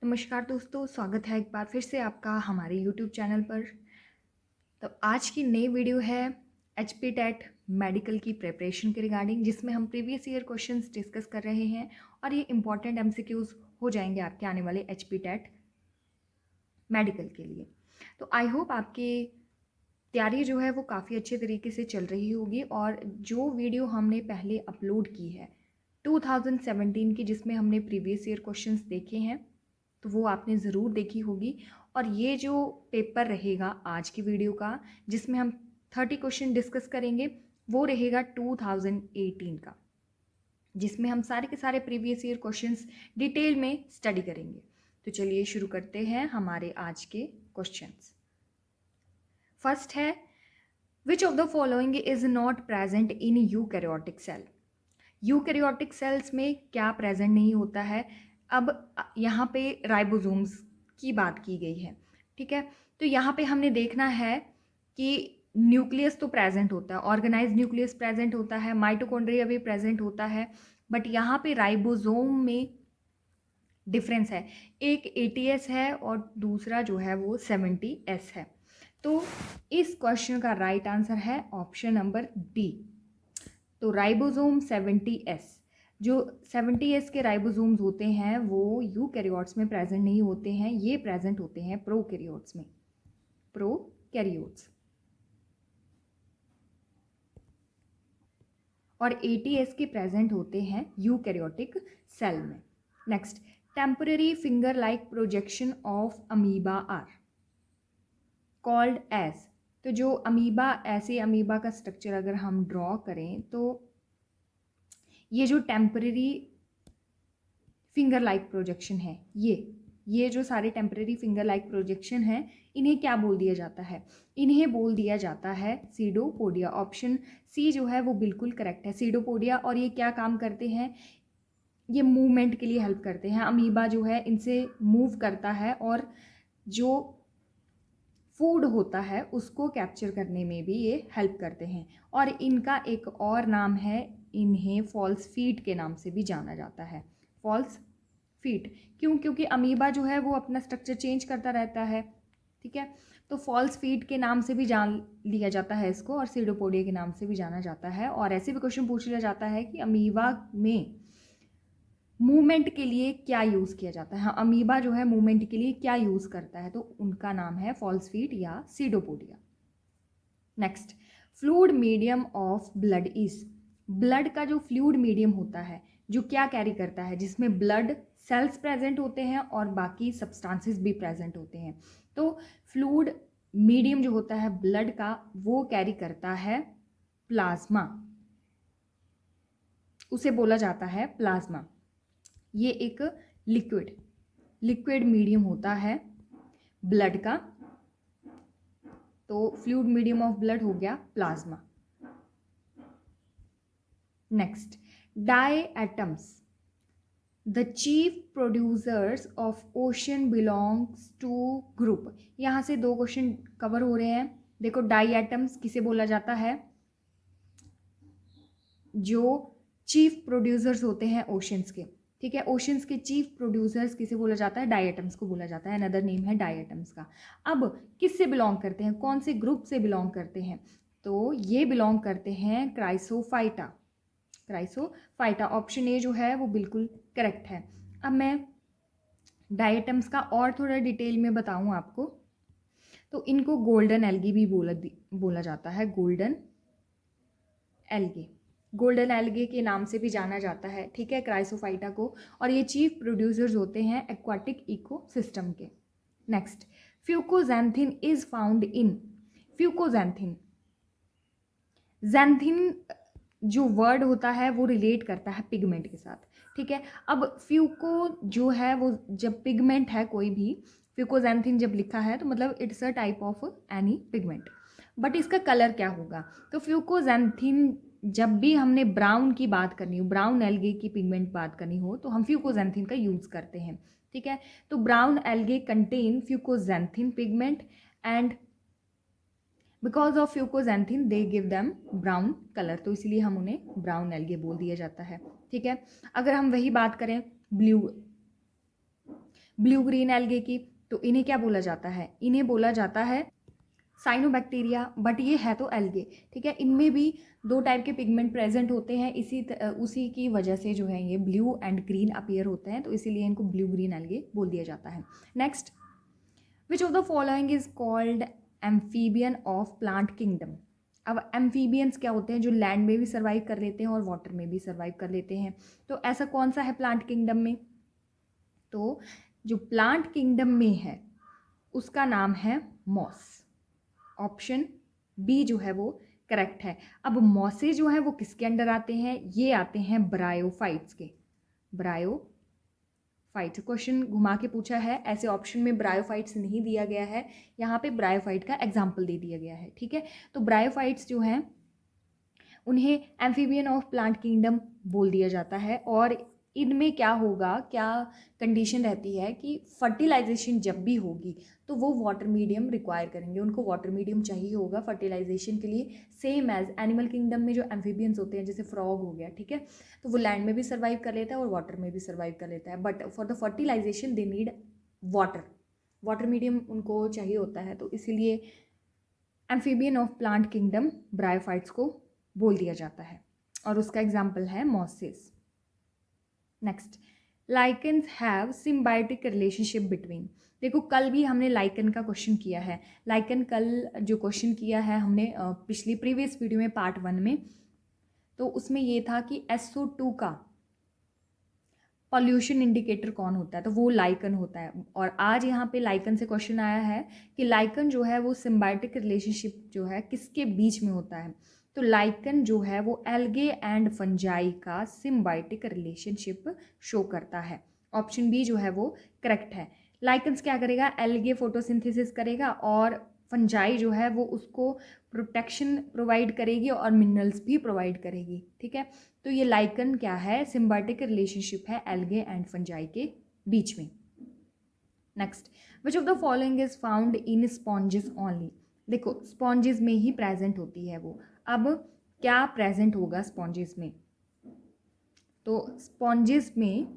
नमस्कार दोस्तों, स्वागत है एक बार फिर से आपका हमारे यूट्यूब चैनल पर। तो आज की नई वीडियो है एचपी टेट मेडिकल की प्रिपरेशन के रिगार्डिंग, जिसमें हम प्रीवियस ईयर क्वेश्चंस डिस्कस कर रहे हैं और ये इंपॉर्टेंट एमसीक्यूज हो जाएंगे आपके आने वाले एचपी टेट मेडिकल के लिए। तो आई होप आपकी तैयारी जो है वो काफ़ी अच्छे तरीके से चल रही होगी। और जो वीडियो हमने पहले अपलोड की है 2017 की, जिसमें हमने प्रीवियस ईयर क्वेश्चंस देखे हैं, तो वो आपने ज़रूर देखी होगी। और ये जो पेपर रहेगा आज की वीडियो का, जिसमें हम 30 क्वेश्चन डिस्कस करेंगे, वो रहेगा 2018 का, जिसमें हम सारे के सारे प्रीवियस ईयर क्वेश्चंस डिटेल में स्टडी करेंगे। तो चलिए शुरू करते हैं हमारे आज के क्वेश्चंस। फर्स्ट है, which of the following is not present in eukaryotic cell. Eukaryotic cells में क्या प्रेजेंट नहीं होता है? अब यहाँ पे राइबोसोम्स की बात की गई है, ठीक है। तो यहाँ पे हमने देखना है कि न्यूक्लियस तो प्रेजेंट होता है, ऑर्गेनाइज न्यूक्लियस प्रेजेंट होता है, माइटोकॉन्ड्रिया भी प्रेजेंट होता है, बट यहाँ पे राइबोसोम में डिफरेंस है। एक 80S है और दूसरा जो है वो 70S है। तो इस क्वेश्चन का राइट आंसर है ऑप्शन नंबर डी। तो राइबोसोम 70S, जो 70S के राइबोसोम्स होते हैं वो यूकैरियोट्स में प्रेजेंट नहीं होते हैं, ये प्रेजेंट होते हैं प्रोकैरियोट्स में, प्रोकैरियोट्स। और 80S के प्रेजेंट होते हैं यूकैरियोटिक सेल में। Next, temporary finger like projection of amoeba are called as. तो जो अमीबा, ऐसे अमीबा का स्ट्रक्चर अगर हम ड्रॉ करें, तो ये जो टेम्पररी फिंगर लाइक प्रोजेक्शन है, ये जो सारे टेम्पररी फिंगर लाइक प्रोजेक्शन है, इन्हें क्या बोल दिया जाता है? इन्हें बोल दिया जाता है सीडोपोडिया। ऑप्शन सी जो है वो बिल्कुल करेक्ट है, सीडोपोडिया। और ये क्या काम करते हैं? ये मूवमेंट के लिए हेल्प करते हैं। अमीबा जो है इनसे मूव करता है और जो फूड होता है उसको कैप्चर करने में भी ये हेल्प करते हैं। और इनका एक और नाम है, इन्हें फॉल्स फीट के नाम से भी जाना जाता है। फॉल्स फीट क्यों? क्योंकि अमीबा जो है वो अपना स्ट्रक्चर चेंज करता रहता है, ठीक है। तो फॉल्स फीट के नाम से भी जान लिया जाता है इसको, और सीडोपोडिया के नाम से भी जाना जाता है। और ऐसे भी क्वेश्चन पूछ लिया जाता है कि अमीबा में मूवमेंट के लिए क्या यूज़ किया जाता है। हाँ, अमीबा जो है मूवमेंट के लिए क्या यूज़ करता है, तो उनका नाम है फॉल्स फीट या pseudopodia. Next, fluid medium of blood is. Blood का जो फ्लूइड मीडियम होता है, जो क्या कैरी करता है, जिसमें ब्लड सेल्स प्रेजेंट होते हैं और बाकी सब्सटेंसेस भी प्रेजेंट होते हैं। तो फ्लूइड मीडियम जो होता है ब्लड का, वो कैरी करता है प्लाज्मा, उसे बोला जाता है प्लाज्मा। ये एक लिक्विड मीडियम होता है ब्लड का। तो फ्लूइड मीडियम ऑफ ब्लड हो गया plasma. Next, diatoms, the chief producers of ocean belongs to group. यहाँ से दो क्वेश्चन कवर हो रहे हैं। देखो, डाई एटम्स किसे बोला जाता है? जो चीफ प्रोड्यूसर्स होते हैं ओशंस के, ठीक है। ओशंस के चीफ प्रोड्यूसर्स किसे बोला जाता है? डाई एटम्स को बोला जाता है। अनदर नेम है डाई एटम्स का। अब किससे बिलोंग करते हैं, कौन से ग्रुप से बिलोंग करते हैं? तो ये बिलोंग करते हैं क्राइसोफाइटा। क्राइसोफाइटा, ऑप्शन ए जो है वो बिल्कुल करेक्ट है। अब मैं डाई एटम्स का और थोड़ा डिटेल में बताऊं आपको, तो इनको गोल्डन एल्गी भी बोला जाता है। गोल्डन एल्गे के नाम से भी जाना जाता है, ठीक है, क्राइसोफाइटा को। और ये चीफ प्रोड्यूसर्स होते हैं एक्वाटिक इकोसिस्टम के। Next, fucoxanthin is found in. Fucoxanthin, xanthin जो वर्ड होता है वो रिलेट करता है पिगमेंट के साथ, ठीक है। अब फ्यूको जो है वो जब पिगमेंट है कोई भी, फ्यूकोजैंथिन जब लिखा है तो मतलब it's a type of any pigment. But इसका कलर क्या होगा? तो फ्यूकोजैंथिन, जब भी हमने ब्राउन की बात करनी हो, ब्राउन एल्गे की पिगमेंट बात करनी हो, तो हम फ्यूकोजैंथिन का यूज़ करते हैं, ठीक है। तो brown algae contain fucoxanthin pigment and because of fucoxanthin they give them brown colour, तो इसलिए हम उन्हें ब्राउन एल्गे बोल दिया जाता है, ठीक है। अगर हम वही बात करें ब्लू ग्रीन एल्गे की, तो इन्हें क्या बोला जाता है? इन्हें बोला जाता है साइनोबैक्टीरिया, बट ये है तो एल्गे, ठीक है। इनमें भी दो टाइप के पिगमेंट प्रेजेंट होते हैं, उसी की वजह से जो है ये ब्लू एंड ग्रीन अपीयर होते हैं, तो इसीलिए इनको ब्लू ग्रीन एल्गे बोल दिया जाता है। Next, which of the following is called amphibian of plant kingdom. अब एम्फीबियंस क्या होते हैं? जो लैंड में भी सर्वाइव कर लेते हैं और वाटर में भी सर्वाइव कर लेते हैं। तो ऐसा कौन सा है प्लांट किंगडम में? तो जो प्लांट किंगडम में है उसका नाम है मॉस। ऑप्शन बी जो है वो करेक्ट है। अब मॉसे जो है वो किसके अंडर आते हैं? ये आते हैं ब्रायोफाइट्स के। ब्रायोफाइट्स, क्वेश्चन घुमा के पूछा है, ऐसे ऑप्शन में ब्रायोफाइट्स नहीं दिया गया है, यहाँ पे ब्रायोफाइट का एग्जाम्पल दे दिया गया है, ठीक है। तो ब्रायोफाइट्स जो हैं उन्हें एम्फीबियन ऑफ प्लांट किंगडम बोल दिया जाता है। और इनमें क्या होगा, क्या कंडीशन रहती है कि फर्टिलाइजेशन जब भी होगी तो वो वाटर मीडियम रिक्वायर करेंगे, उनको वाटर मीडियम चाहिए होगा फर्टिलाइजेशन के लिए। सेम एज एनिमल किंगडम में जो एम्फीबियंस होते हैं, जैसे फ्रॉग हो गया, ठीक है, तो वो लैंड में भी सर्वाइव कर लेता है और वाटर में भी सर्वाइव कर लेता है, but for the fertilisation they need water medium उनको चाहिए होता है, तो इसीलिए amphibian of plant kingdom bryophytes को बोल दिया जाता है, और उसका एग्जाम्पल है mosses. Next, lichens have symbiotic relationship between. देखो कल भी हमने लाइकन का क्वेश्चन किया है। लाइकन कल जो क्वेश्चन किया है हमने पिछली प्रीवियस वीडियो में पार्ट 1 में, तो उसमें ये था कि SO2 का पॉल्यूशन इंडिकेटर कौन होता है, तो वो लाइकन होता है। और आज यहाँ पे लाइकन से क्वेश्चन आया है कि लाइकन जो है वो सिम्बायोटिक रिलेशनशिप जो है किसके बीच में होता है। तो लाइकन जो है वो एल्गे एंड फंजाई का सिम्बायोटिक रिलेशनशिप शो करता है। ऑप्शन बी जो है वो करेक्ट है। लाइकन्स क्या करेगा? एल्गे फोटोसिंथेसिस करेगा और फंजाई जो है वो उसको प्रोटेक्शन प्रोवाइड करेगी और मिनरल्स भी प्रोवाइड करेगी, ठीक है। तो ये लाइकन क्या है? सिम्बायोटिक रिलेशनशिप है एल्गे एंड फंजाई के बीच में। Next, which of the following is found in sponges only. देखो स्पॉन्जेस में ही प्रेजेंट होती है वो। अब क्या प्रेजेंट होगा स्पॉन्जेस में? तो स्पॉन्जेस में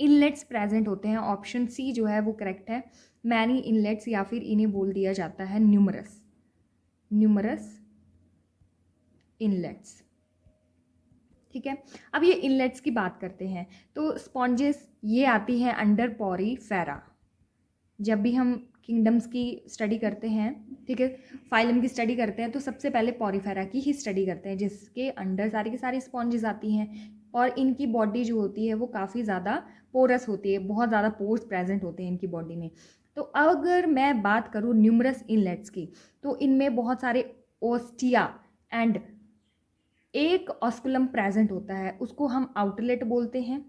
इनलेट्स प्रेजेंट होते हैं। ऑप्शन सी जो है वो करेक्ट है, मैनी इनलेट्स, या फिर इन्हें बोल दिया जाता है न्यूमरस इनलेट्स, ठीक है। अब ये इनलेट्स की बात करते हैं, तो स्पॉन्जेस ये आती हैं अंडर पॉरीफेरा। जब भी हम किंगडम्स की स्टडी करते हैं, ठीक है, फाइलम की स्टडी करते हैं, तो सबसे पहले पॉरीफेरा की ही स्टडी करते हैं, जिसके अंडर सारी की सारी स्पॉन्जेस आती हैं। और इनकी बॉडी जो होती है वो काफ़ी ज़्यादा पोरस होती है, बहुत ज़्यादा पोर्स प्रेजेंट होते हैं इनकी बॉडी में। तो अगर मैं बात करूँ न्यूमरस इनलेट्स की, तो इनमें बहुत सारे ओस्टिया एंड एक ऑस्कुलम प्रेजेंट होता है, उसको हम आउटलेट बोलते हैं,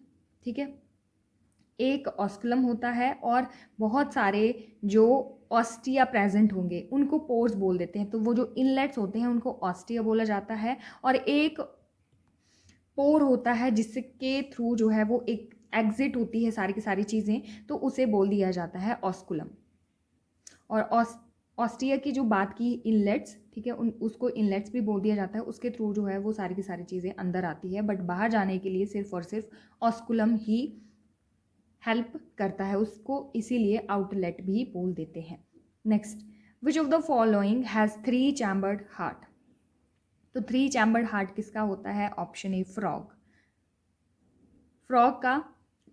ठीक है। एक ऑस्कुलम होता है और बहुत सारे जो ऑस्टिया प्रेजेंट होंगे उनको पोर्स बोल देते हैं, तो वो जो इनलेट्स होते हैं उनको ऑस्टिया बोला जाता है। और एक पोर होता है जिसके थ्रू जो है वो एक एग्जिट होती है सारी की सारी चीज़ें, तो उसे बोल दिया जाता है ऑस्कुलम। और ऑस्टिया की जो बात की इनलेट्स, ठीक है, उसको इनलेट्स भी बोल दिया जाता है, उसके थ्रू जो है वो सारी की सारी चीज़ें अंदर आती है, बट बाहर जाने के लिए सिर्फ और सिर्फ ऑस्कुलम ही हेल्प करता है उसको, इसीलिए आउटलेट भी बोल देते हैं। Next, which of the following has 3 chambered heart. तो 3 चैम्बर्ड हार्ट किसका होता है? ऑप्शन ए फ्रॉग का।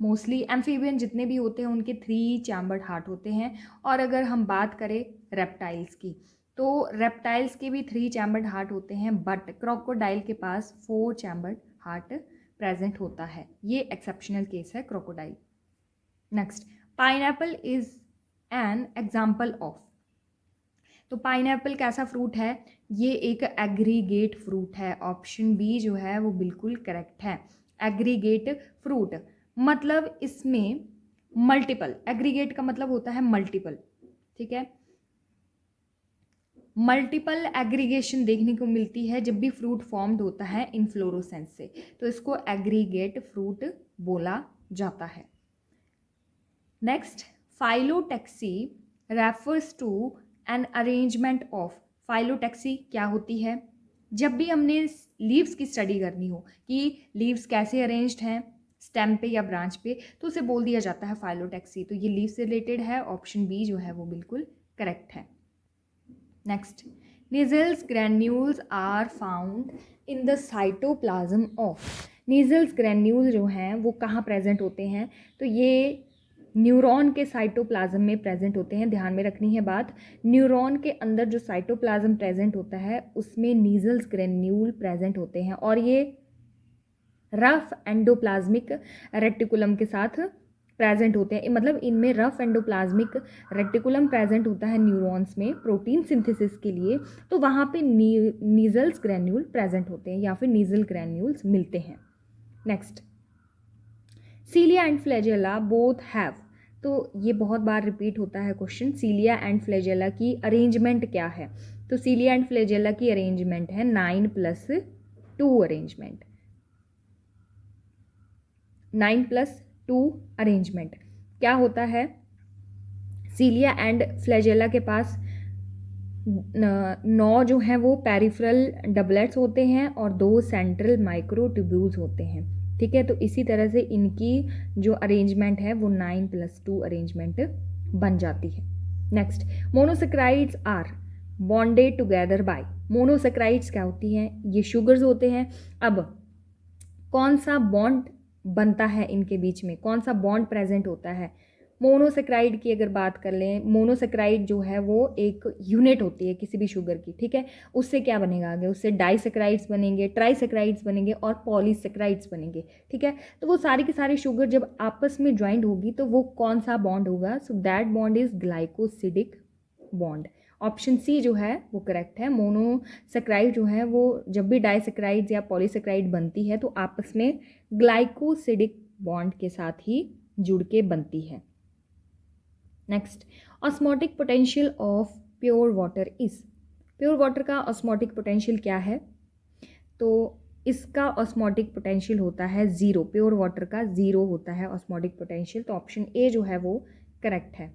मोस्टली एम्फीबियन जितने भी होते हैं उनके 3 चैम्बर्ड हार्ट होते हैं। और अगर हम बात करें रेप्टाइल्स की, तो रेप्टाइल्स के भी 3 चैम्बर्ड हार्ट होते हैं, बट क्रोकोडाइल के पास 4 चैम्बर्ड हार्ट प्रेजेंट होता है। ये एक्सेप्शनल केस है crocodile. Next, pineapple is an example of. तो पाइनएप्पल कैसा फ्रूट है? ये एक एग्रीगेट फ्रूट है। ऑप्शन बी जो है वो बिल्कुल करेक्ट है। एग्रीगेट फ्रूट मतलब इसमें मल्टीपल, एग्रीगेट का मतलब होता है मल्टीपल, ठीक है। मल्टीपल एग्रीगेशन देखने को मिलती है जब भी फ्रूट फॉर्म्ड होता है इनफ्लोरोसेंस से, तो इसको एग्रीगेट फ्रूट बोला जाता है। Next, phyllotaxy refers to an arrangement of. Phyllotaxy क्या होती है? जब भी हमने लीव्स की स्टडी करनी हो कि लीव्स कैसे अरेंज्ड हैं, स्टेम पे या ब्रांच पे, तो उसे बोल दिया जाता है फाइलोटैक्सी। तो ये लीफ से रिलेटेड है, ऑप्शन बी जो है वो बिल्कुल करेक्ट है। Next, Nissl's granules are found in the cytoplasm of. Nissl's granule जो हैं वो कहाँ प्रेजेंट होते हैं? तो ये न्यूरॉन के साइटोप्लाज्म में प्रेजेंट होते हैं। ध्यान में रखनी है बात, न्यूरॉन के अंदर जो साइटोप्लाज्म प्रेजेंट होता है उसमें नीजल्स ग्रैन्यूल प्रेजेंट होते हैं, और ये रफ एंडोप्लाज्मिक रेटिकुलम के साथ प्रेजेंट होते हैं। मतलब इनमें रफ एंडोप्लाज्मिक रेटिकुलम प्रेजेंट होता है न्यूरॉन्स में प्रोटीन सिंथेसिस के लिए, तो वहाँ पे नीजल्स ग्रैन्यूल प्रेजेंट होते हैं या फिर नीजल ग्रैन्यूल्स मिलते हैं। Next, cilia and flagella both have. तो ये बहुत बार रिपीट होता है क्वेश्चन, सीलिया एंड फ्लैजेला की अरेंजमेंट क्या है? तो सीलिया एंड फ्लैजेला की अरेंजमेंट है 9+2 अरेंजमेंट। 9+2 अरेंजमेंट क्या होता है? सीलिया एंड फ्लैजेला के पास 9 जो हैं वो पेरिफेरल डबलेट्स होते हैं और 2 सेंट्रल माइक्रोट्यूब्यूल्स होते हैं। ठीक है, तो इसी तरह से इनकी जो अरेंजमेंट है वो 9+2 अरेंजमेंट बन जाती है। Next, monosaccharides are bonded together by. Monosaccharides क्या होती हैं? ये शुगर्स होते हैं। अब कौन सा बॉन्ड बनता है इनके बीच में, कौन सा बॉन्ड प्रेजेंट होता है? मोनोसेक्राइड की अगर बात कर लें, मोनोसेक्राइड जो है वो एक यूनिट होती है किसी भी शुगर की। ठीक है, उससे क्या बनेगा आगे? उससे डाइसेक्राइड्स बनेंगे, ट्राइसेक्राइड्स बनेंगे और पॉलीसेक्राइड्स बनेंगे। ठीक है, तो वो सारी की सारी शुगर जब आपस में ज्वाइंट होगी तो वो कौन सा बॉन्ड होगा? So that bond is glycosidic bond. Option C जो है वो करेक्ट है। मोनोसेक्राइड जो है वो जब भी डाइसेक्राइड्स या पॉलीसेक्राइड बनती है तो आपस में ग्लाइकोसिडिक बॉन्ड के साथ ही जुड़ के बनती है। Next, osmotic potential of pure water is. Pure water का ऑस्मोटिक पोटेंशियल क्या है? तो इसका ऑस्मोटिक पोटेंशियल होता है 0। प्योर वाटर का 0 होता है ऑस्मोटिक पोटेंशियल, तो ऑप्शन ए जो है वो करेक्ट है।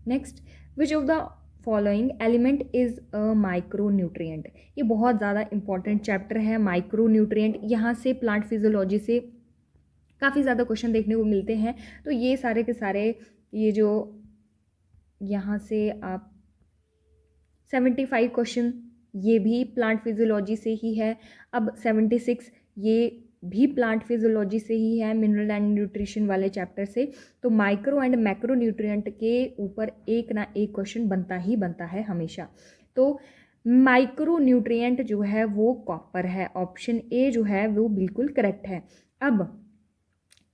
Next, which of the following element is a micro nutrient. ये बहुत ज़्यादा इंपॉर्टेंट चैप्टर है माइक्रो न्यूट्रिएंट। यहाँ से प्लांट फिजियोलॉजी से काफ़ी ज़्यादा क्वेश्चन देखने को मिलते हैं। तो ये सारे के सारे, ये जो यहाँ से आप 75 क्वेश्चन ये भी प्लांट फिजियोलॉजी से ही है। अब 76 ये भी प्लांट फिजियोलॉजी से ही है, मिनरल एंड न्यूट्रिशन वाले चैप्टर से। तो माइक्रो एंड मैक्रो न्यूट्रिएंट के ऊपर एक ना एक क्वेश्चन बनता ही बनता है हमेशा। तो माइक्रो न्यूट्रिएंट जो है वो कॉपर है। ऑप्शन ए जो है वो बिल्कुल करेक्ट है। अब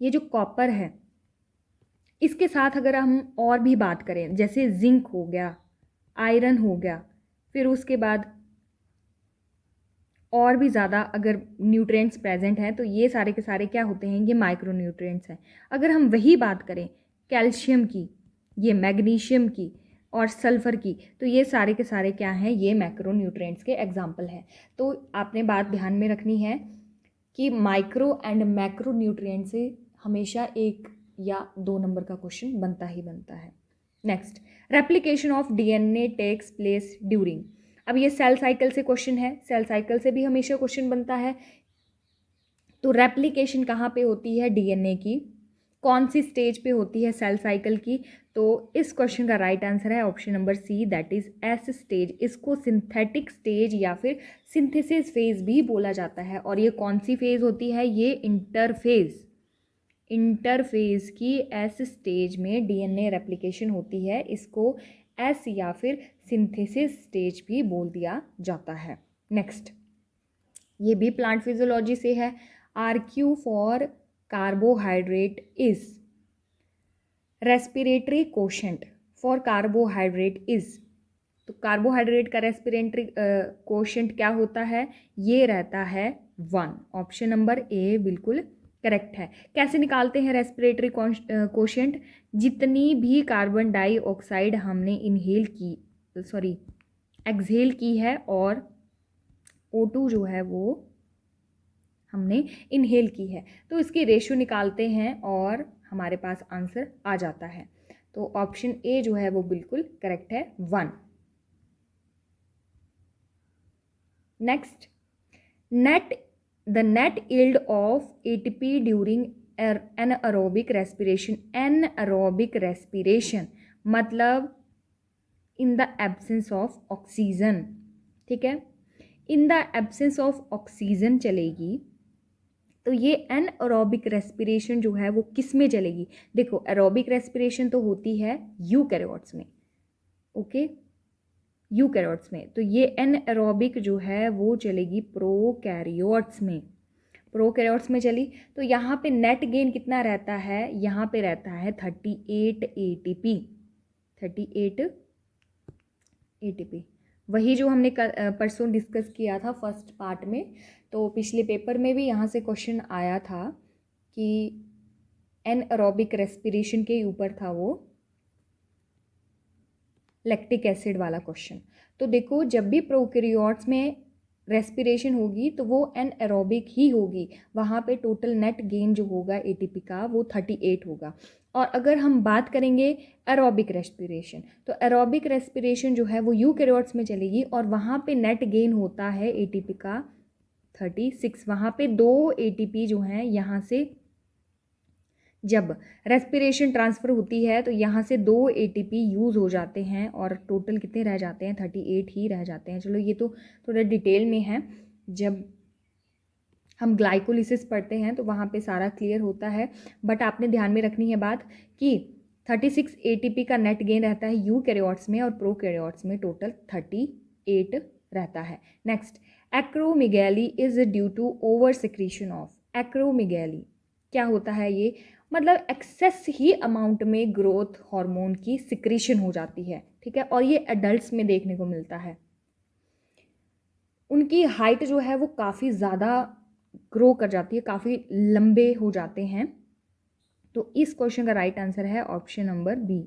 ये जो कॉपर है इसके साथ अगर हम और भी बात करें, जैसे जिंक हो गया, आयरन हो गया, फिर उसके बाद और भी ज़्यादा अगर न्यूट्रिएंट्स प्रेजेंट हैं, तो ये सारे के सारे क्या होते हैं? ये माइक्रो न्यूट्रिएंट्स हैं। अगर हम वही बात करें कैल्शियम की, ये मैग्नीशियम की और सल्फ़र की, तो ये सारे के सारे क्या हैं? ये मैक्रो न्यूट्रिएंट्स के एग्जाम्पल हैं। तो आपने बात ध्यान में रखनी है कि माइक्रो एंड मैक्रो न्यूट्रिएंट से हमेशा 1 या 2 नंबर का क्वेश्चन बनता ही बनता है। Next, replication of DNA takes place during. अब ये सेल साइकिल से क्वेश्चन है, सेल साइकिल से भी हमेशा क्वेश्चन बनता है। तो रेप्लिकेशन कहाँ पे होती है डीएनए की? कौन सी स्टेज पे होती है सेल साइकिल की? तो इस क्वेश्चन का राइट आंसर है option number C, that is S stage. इसको सिंथेटिक स्टेज या फिर सिंथेसिस फेज भी बोला जाता है। और ये कौन सी फेज होती है? ये इंटरफेज, इंटरफेज की एस स्टेज में डीएनए रेप्लिकेशन होती है। इसको एस या फिर सिंथेसिस स्टेज भी बोल दिया जाता है। नेक्स्ट, ये भी प्लांट फिजियोलॉजी से है। RQ for carbohydrate is, respiratory quotient for carbohydrate is. तो कार्बोहाइड्रेट का रेस्पिरेटरी कोशेंट क्या होता है? ये रहता है 1। ऑप्शन नंबर ए बिल्कुल करेक्ट है। कैसे निकालते हैं रेस्पिरेटरी कोशेंट? जितनी भी कार्बन डाइऑक्साइड हमने इनहेल की, सॉरी एक्सहेल की है, और O2 जो है वो हमने इनहेल की है, तो इसकी रेशियो निकालते हैं और हमारे पास आंसर आ जाता है। तो ऑप्शन ए जो है वो बिल्कुल करेक्ट है, 1। Next, net the net yield of ATP during anaerobic respiration, anaerobic respiration मतलब in the absence of oxygen, ठीक है, in the absence of oxygen चलेगी। तो ये एनएरोबिक रेस्पिरेशन जो है वो किस में चलेगी? देखो एरोबिक रेस्पिरेशन तो होती है यूकैरियोट्स में, ओके, यूकैरियोट्स में। तो ये एनएरोबिक जो है वो चलेगी प्रोकैरियोट्स में, प्रोकैरियोट्स में चली। तो यहाँ पे नेट गेन कितना रहता है? यहाँ पे रहता है 38 ATP, 38 ATP। वही जो हमने परसों डिस्कस किया था फर्स्ट पार्ट में। तो पिछले पेपर में भी यहाँ से क्वेश्चन आया था कि एनएरोबिक रेस्पिरेशन के ऊपर था वो लैक्टिक एसिड वाला क्वेश्चन। तो देखो जब भी प्रोकैरियोट्स में रेस्पिरेशन होगी तो वो एनएरोबिक ही होगी, वहाँ पे टोटल नेट गेन जो होगा एटीपी का वो 38 होगा। और अगर हम बात करेंगे एरोबिक रेस्पिरेशन, तो एरोबिक रेस्पिरेशन जो है वो यूकैरियोट्स में चलेगी और वहाँ पे नेट गेन होता है एटीपी का 36। वहाँ पे 2 ATP जो हैं यहाँ से जब रेस्पिरेशन ट्रांसफ़र होती है तो यहाँ से 2 ATP यूज़ हो जाते हैं और टोटल कितने रह जाते हैं? 38 ही रह जाते हैं। चलो ये तो थोड़ा डिटेल में है, जब हम ग्लाइकोलिसिस पढ़ते हैं तो वहाँ पे सारा क्लियर होता है। बट आपने ध्यान में रखनी है बात कि 36 ATP का नेट गेन रहता है यूकैरियोट्स में और प्रोकैरियोट्स में टोटल 38 रहता है। Next, acromegaly is due to over secretion of, acromegaly क्या होता है ये? मतलब एक्सेस ही अमाउंट में ग्रोथ हार्मोन की सिक्रीशन हो जाती है, ठीक है, और ये एडल्ट्स में देखने को मिलता है। उनकी हाइट जो है वो काफ़ी ज़्यादा ग्रो कर जाती है, काफ़ी लंबे हो जाते हैं। तो इस क्वेश्चन का राइट आंसर है option number B,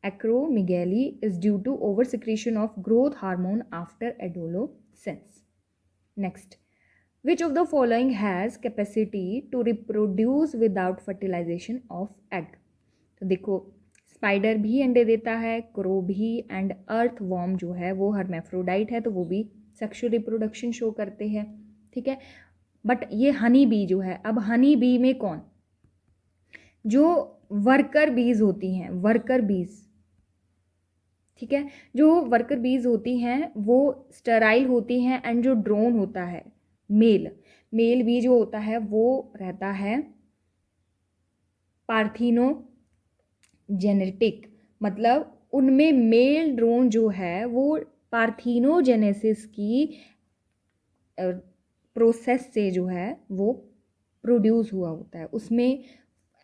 acromegaly is due to over secretion of growth hormone after adolescence. Next, which of the following has capacity to reproduce without fertilization of egg? तो देखो स्पाइडर भी अंडे देता है, crow भी, and earth warm जो है वो हर्मेफ्रोडाइट है तो वो भी सेक्सुअल रिप्रोडक्शन शो करते हैं, ठीक है। बट ये हनी बी जो है, अब हनी बी में कौन? जो वर्कर बीज होती हैं, वर्कर बीज, ठीक है, जो वर्कर बीज होती हैं वो स्टेराइल होती हैं एंड जो ड्रोन होता है मेल भी जो होता है वो रहता है पार्थिनोजेनेटिक, मतलब उनमें मेल ड्रोन जो है वो पार्थिनोजेनेसिस की प्रोसेस से जो है वो प्रोड्यूस हुआ होता है, उसमें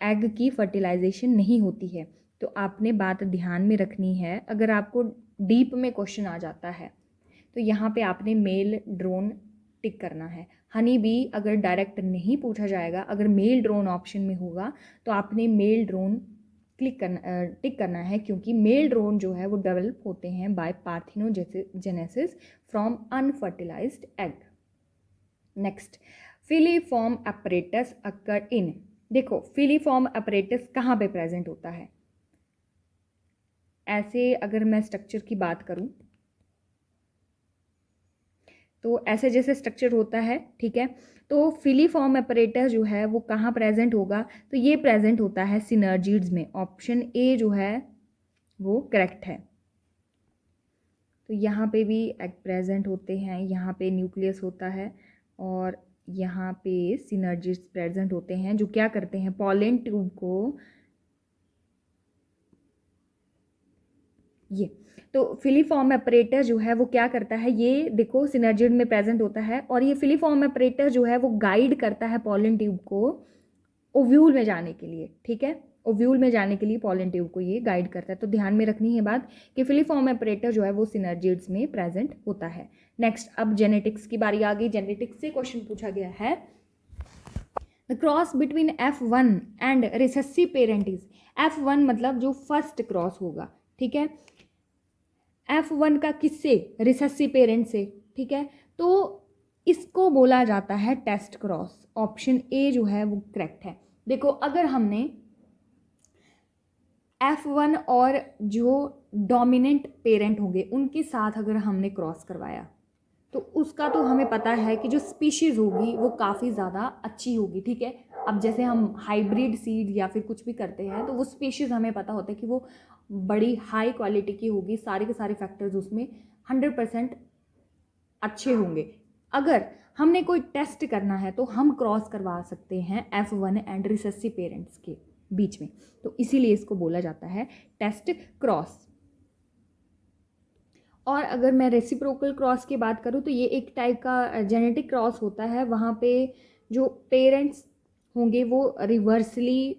एग की फर्टिलाइजेशन नहीं होती है। तो आपने बात ध्यान में रखनी है, अगर आपको डीप में क्वेश्चन आ जाता है तो यहाँ पे आपने मेल ड्रोन टिक करना है। हनी बी अगर डायरेक्ट नहीं पूछा जाएगा, अगर मेल ड्रोन ऑप्शन में होगा तो आपने मेल ड्रोन टिक करना है, क्योंकि मेल ड्रोन जो है वो डेवलप होते हैं by parthenogenesis from unfertilized egg. Next, filiform apparatus occur in, देखो फिलीफॉर्म apparatus कहाँ पे प्रेजेंट होता है? ऐसे अगर मैं स्ट्रक्चर की बात करूँ तो ऐसे जैसे स्ट्रक्चर होता है, ठीक है, तो फिलीफॉर्म apparatus जो है वो कहाँ प्रेजेंट होगा? तो ये प्रेजेंट होता है सिनर्जिड्स में। ऑप्शन ए जो है वो करेक्ट है। तो यहाँ पे भी एग प्रेजेंट होते हैं, यहाँ पे न्यूक्लियस होता है और यहाँ पे सिनर्जिड्स प्रेजेंट होते हैं जो क्या करते हैं? पॉलन ट्यूब को, ये तो फिलीफॉर्म apparatus जो है वो क्या करता है? ये देखो सिनर्जिड में प्रेजेंट होता है और ये फिलीफॉर्म apparatus जो है वो गाइड करता है पॉलन ट्यूब को ओव्यूल में जाने के लिए, ठीक है, ओव्यूल में जाने के लिए पॉलन ट्यूब को ये गाइड करता है। तो ध्यान में रखनी है बात कि फिलीफॉर्म apparatus जो है वो सिनर्जिड्स में प्रेजेंट होता है। नेक्स्ट, अब जेनेटिक्स की बारी आ गई। जेनेटिक्स से क्वेश्चन पूछा गया है, the cross between F1 and recessive parent is, F1 मतलब जो फर्स्ट क्रॉस होगा, ठीक है, F1 का किससे? रिसेसिव पेरेंट से, ठीक है, तो इसको बोला जाता है टेस्ट क्रॉस। ऑप्शन ए जो है वो करेक्ट है। देखो अगर हमने F1 और जो डोमिनेंट पेरेंट होंगे उनके साथ अगर हमने क्रॉस करवाया, तो उसका तो हमें पता है कि जो स्पीशीज़ होगी वो काफ़ी ज़्यादा अच्छी होगी, ठीक है। अब जैसे हम हाइब्रिड सीड या फिर कुछ भी करते हैं तो वो स्पीशीज़ हमें पता होता है कि वो बड़ी हाई क्वालिटी की होगी, सारे के सारे फैक्टर्स उसमें 100% अच्छे होंगे। अगर हमने कोई टेस्ट करना है तो हम क्रॉस करवा सकते हैं F1 एंड रिसेसिव पेरेंट्स के बीच में, तो इसीलिए इसको बोला जाता है टेस्ट क्रॉस। और अगर मैं रेसिप्रोकल क्रॉस की बात करूँ तो ये एक टाइप का जेनेटिक क्रॉस होता है, वहाँ पे जो पेरेंट्स होंगे वो रिवर्सली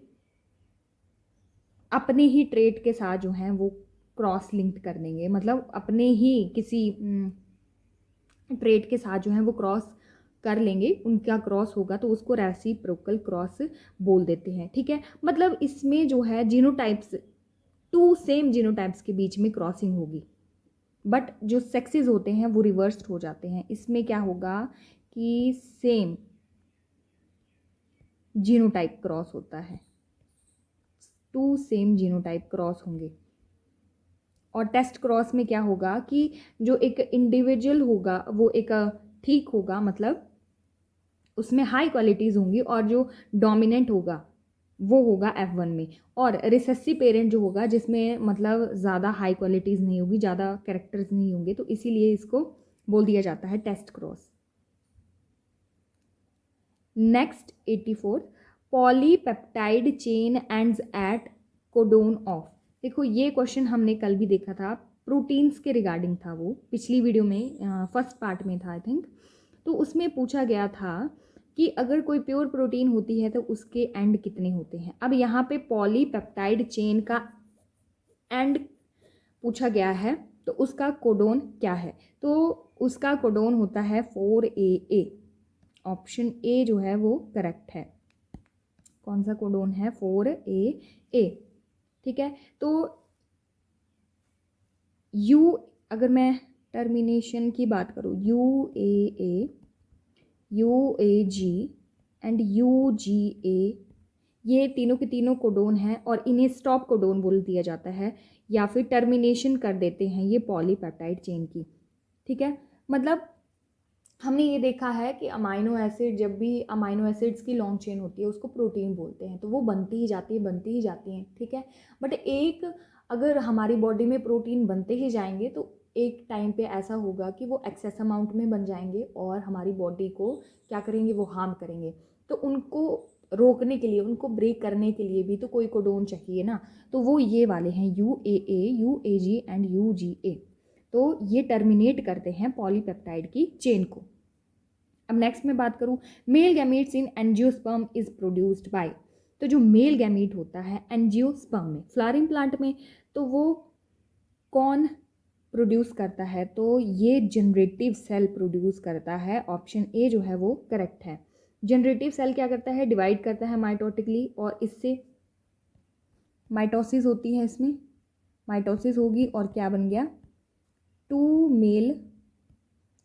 अपने ही ट्रेट के साथ जो हैं वो क्रॉस लिंक्ड कर देंगे, मतलब अपने ही किसी ट्रेट के साथ जो है वो क्रॉस कर लेंगे, उनका क्रॉस होगा तो उसको रेसिप्रोकल क्रॉस बोल देते हैं, ठीक है। मतलब इसमें जो है जीनोटाइप्स, टू सेम जीनोटाइप्स के बीच में क्रॉसिंग होगी, बट जो सेक्सेस होते हैं वो रिवर्स्ड हो जाते हैं। इसमें क्या होगा कि सेम जीनोटाइप क्रॉस होता है, टू सेम जीनोटाइप क्रॉस होंगे। और टेस्ट क्रॉस में क्या होगा कि जो एक इंडिविजुअल होगा वो एक ठीक होगा, मतलब उसमें हाई क्वालिटीज़ होंगी, और जो डोमिनेंट होगा वो होगा F1 में। और रिसेसिव पेरेंट जो होगा जिसमें मतलब ज़्यादा हाई क्वालिटीज़ नहीं होगी, ज़्यादा कैरेक्टर्स नहीं होंगे, तो इसीलिए इसको बोल दिया जाता है test cross. Next 84, polypeptide chain ends at codon of. देखो ये क्वेश्चन हमने कल भी देखा था, प्रोटीन्स के रिगार्डिंग था, वो पिछली वीडियो में फर्स्ट पार्ट में था आई थिंक। तो उसमें पूछा गया था कि अगर कोई प्योर प्रोटीन होती है तो उसके एंड कितने होते हैं। अब यहाँ पे पॉलीपेप्टाइड चेन का एंड पूछा गया है तो उसका कोडोन क्या है, तो उसका कोडोन होता है 4AA। ऑप्शन ए जो है वो करेक्ट है। कौन सा कोडोन है? 4AA, ठीक है। तो यू, अगर मैं टर्मिनेशन की बात करूँ, UAA, UAG एंड UGA, ये तीनों के तीनों कोडोन हैं और इन्हें स्टॉप कोडोन बोल दिया जाता है, या फिर टर्मिनेशन कर देते हैं ये पॉलीपेप्टाइड चेन की, ठीक है। मतलब हमने ये देखा है कि अमाइनो एसिड, जब भी अमाइनो एसिड्स की लॉन्ग चेन होती है उसको प्रोटीन बोलते हैं, तो वो बनती ही जाती है, बनती ही जाती हैं, ठीक है। बट एक, अगर हमारी बॉडी में प्रोटीन बनते ही जाएंगे तो एक टाइम पे ऐसा होगा कि वो एक्सेस अमाउंट में बन जाएंगे और हमारी बॉडी को क्या करेंगे, वो हार्म करेंगे। तो उनको रोकने के लिए, उनको ब्रेक करने के लिए भी तो कोई कोडोन चाहिए ना, तो वो ये वाले हैं UAA, UAG एंड UGA। तो ये टर्मिनेट करते हैं पॉलीपेप्टाइड की चेन को। अब नेक्स्ट में बात करूँ, male gametes in angiosperm is produced by. तो जो मेल गैमीट होता है एंजियोस्पर्म में, फ्लावरिंग प्लांट में, तो वो कौन प्रोड्यूस करता है? तो ये जनरेटिव सेल प्रोड्यूस करता है। ऑप्शन ए जो है वो करेक्ट है। जनरेटिव सेल क्या करता है? डिवाइड करता है माइटोटिकली, और इससे माइटोसिस होती है, इसमें माइटोसिस होगी और क्या बन गया? टू मेल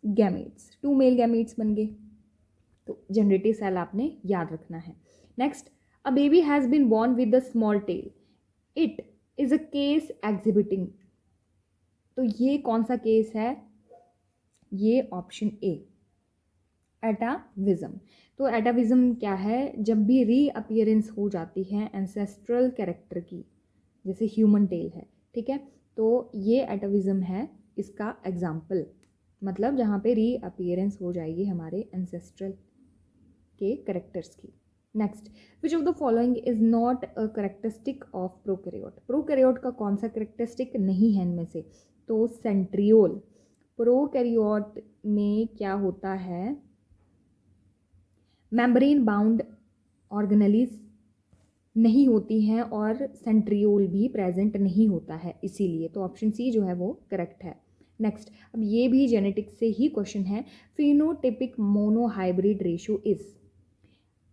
गैमेट्स बन गए। तो जनरेटिव सेल आपने याद रखना है। Next, a baby has been born with a small tail, it is a case exhibiting. तो ये कौन सा केस है? ये ऑप्शन ए, एटाविज्म। तो एटाविज्म क्या है? जब भी रीअपियरेंस हो जाती है एंसेस्ट्रल कैरेक्टर की, जैसे ह्यूमन टेल है, ठीक है, तो ये एटाविज्म है इसका एग्जाम्पल, मतलब जहाँ पे रीअपियरेंस हो जाएगी हमारे एंसेस्ट्रल के करेक्टर्स की। Next, which of the following is not a characteristic of prokaryote. Prokaryote का कौन सा करेक्टरिस्टिक नहीं है इनमें से? तो सेंट्रियोल। प्रोकैरियोट में क्या होता है? मेम्ब्रेन बाउंड ऑर्गेनेलिस नहीं होती हैं और सेंट्रियोल भी प्रेजेंट नहीं होता है, इसीलिए। तो ऑप्शन सी जो है वो करेक्ट है। नेक्स्ट, अब ये भी जेनेटिक्स से ही क्वेश्चन है, फिनोटिपिक मोनोहाइब्रिड रेशियो इज।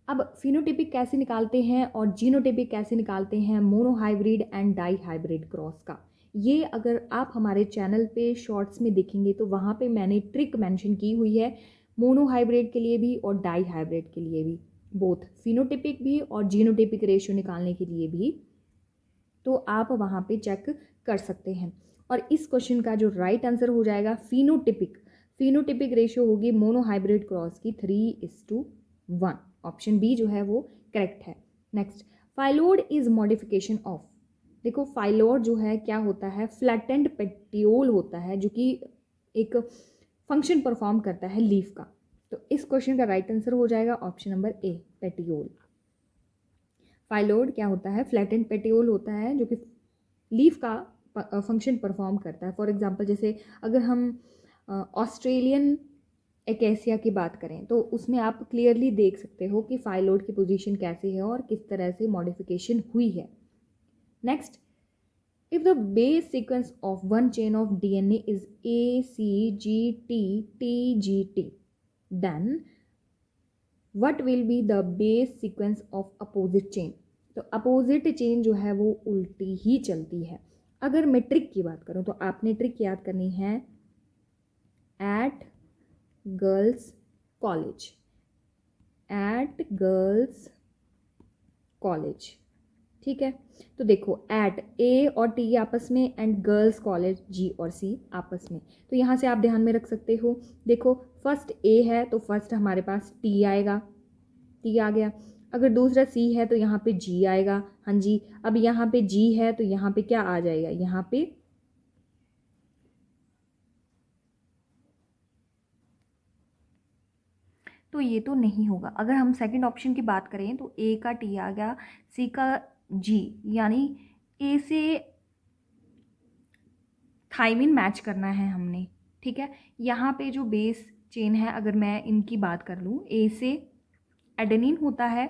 अब फिनोटिपिक कैसे निकालते हैं और जीनोटिपिक कैसे निकालते हैं monohybrid and dihybrid cross का, ये अगर आप हमारे चैनल पे शॉर्ट्स में देखेंगे तो वहाँ पे मैंने ट्रिक मेंशन की हुई है, मोनोहाइब्रिड के लिए भी और डाई हाइब्रिड के लिए भी, बोथ फिनोटिपिक भी और जीनोटिपिक रेशियो निकालने के लिए भी, तो आप वहाँ पे चेक कर सकते हैं। और इस क्वेश्चन का जो राइट आंसर हो जाएगा फिनोटिपिक। फिनोटिपिक रेशियो होगी मोनोहाइब्रिड क्रॉस की 3:1। ऑप्शन बी जो है वो करेक्ट है। Next, phyllode is modification of. देखो फाइलोड जो है क्या होता है, फ्लैटेंड पेटियोल होता है जो कि एक फंक्शन परफॉर्म करता है लीफ का। तो इस क्वेश्चन का राइट आंसर हो जाएगा option number A, petiole. Phyllode क्या होता है, फ्लैटेंड पेटियोल होता है जो कि लीफ का फंक्शन परफॉर्म करता है। फॉर एग्जांपल जैसे अगर हम ऑस्ट्रेलियन एकेसिया की बात करें तो उसमें आप क्लियरली देख सकते हो कि फाइलोड की पोजीशन कैसी है और किस तरह से मॉडिफिकेशन हुई है। Next, if the base sequence of one chain of DNA is ACGT-TGT, then what will be the base sequence of opposite chain? तो अपोजिट चेन जो है वो उल्टी ही चलती है। अगर मैं ट्रिक की बात करूं तो आपने ट्रिक याद करनी है at girls college, at girls college, ठीक है। तो देखो एट ए और टी आपस में एंड गर्ल्स कॉलेज जी और सी आपस में, तो यहाँ से आप ध्यान में रख सकते हो। देखो फर्स्ट ए है तो फर्स्ट हमारे पास टी आएगा, टी आ गया। अगर दूसरा सी है तो यहाँ पे जी आएगा, हाँ जी। अब यहाँ पे जी है तो यहाँ पे क्या आ जाएगा, यहाँ पे तो ये तो नहीं होगा। अगर हम सेकंड ऑप्शन की बात करें तो ए का टी आ गया, सी का जी, यानी ए से थाइमिन मैच करना है हमने, ठीक है। यहाँ पे जो बेस चेन है अगर मैं इनकी बात कर लूँ, ए से एडेनिन होता है,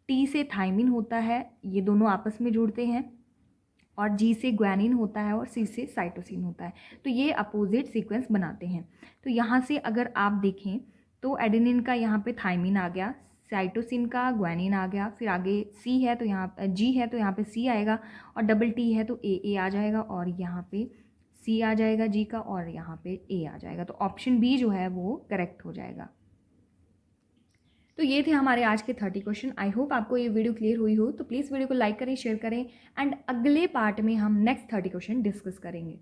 टी से थाइमिन होता है, ये दोनों आपस में जुड़ते हैं, और जी से ग्वानिन होता है और सी से साइटोसिन होता है। तो ये अपोजिट सीक्वेंस बनाते हैं। तो यहाँ से अगर आप देखें तो एडेनिन का यहाँ पे थाइमिन आ गया, साइटोसिन का ग्वानिन आ गया, फिर आगे सी है तो यहाँ जी है तो यहाँ पे सी आएगा, और डबल टी है तो ए आ जाएगा, और यहाँ पे सी आ जाएगा जी का, और यहाँ पे ए आ जाएगा। तो ऑप्शन बी जो है वो करेक्ट हो जाएगा। तो ये थे हमारे आज के 30 क्वेश्चन। आई होप आपको ये वीडियो क्लियर हुई हो, तो प्लीज़ वीडियो को लाइक करें, शेयर करें, एंड अगले पार्ट में हम नेक्स्ट 30 क्वेश्चन डिस्कस करेंगे।